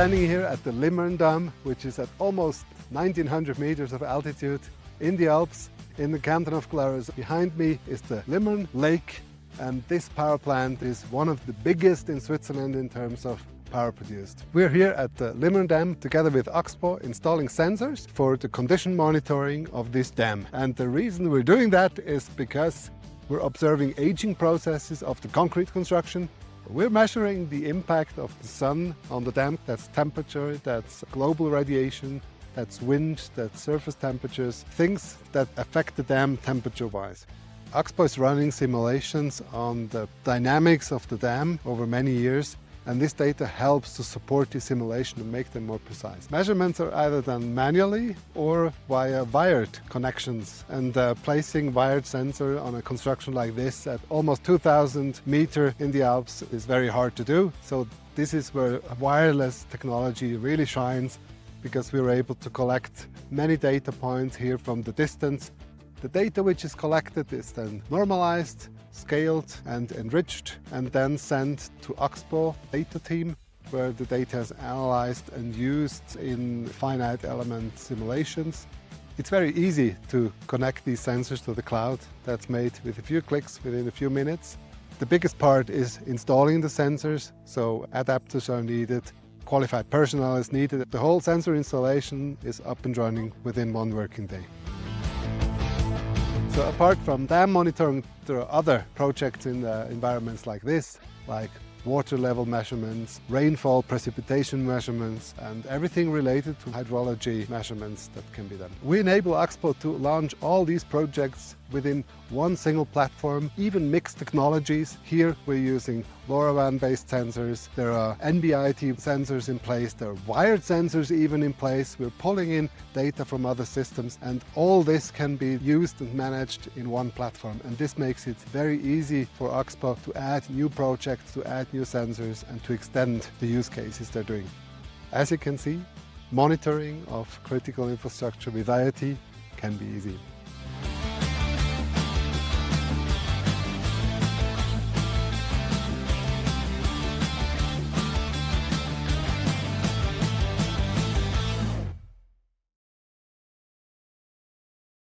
standing here at the Limmernsee, which is at almost 1900 meters of altitude in the Alps, in the canton of Glarus. Behind me is the Limmern Lake, and this power plant is one of the biggest in Switzerland in terms of power produced. We're here at the Limmernsee together with Axpo installing sensors for the condition monitoring of this dam. And the reason we're doing that is because we're observing aging processes of the concrete construction. We're measuring the impact of the sun on the dam. That's temperature, that's global radiation, that's wind, that's surface temperatures, things that affect the dam temperature-wise. Axpo is running simulations on the dynamics of the dam over many years, and this data helps to support the simulation and make them more precise. Measurements are either done manually or via wired connections, and placing wired sensor on a construction like this at almost 2000 meters in the Alps is very hard to do. So this is where wireless technology really shines, because we were able to collect many data points here from the distance. The data which is collected is then normalized, scaled and enriched, and then sent to Axpo data team, where the data is analyzed and used in finite element simulations. It's very easy to connect these sensors to the cloud. That's made with a few clicks within a few minutes. The biggest part is installing the sensors, so adapters are needed, qualified personnel is needed. The whole sensor installation is up and running within one working day. So apart from dam monitoring, there are other projects in environments like this, like water level measurements, rainfall precipitation measurements, and everything related to hydrology measurements that can be done. We enable Axpo to launch all these projects within one single platform, even mixed technologies. Here we're using LoRaWAN-based sensors, there are NB-IoT sensors in place, there are wired sensors even in place. We're pulling in data from other systems, and all this can be used and managed in one platform. And this makes it very easy for Axpo to add new projects, to add new sensors, and to extend the use cases they're doing. As you can see, monitoring of critical infrastructure with IoT can be easy.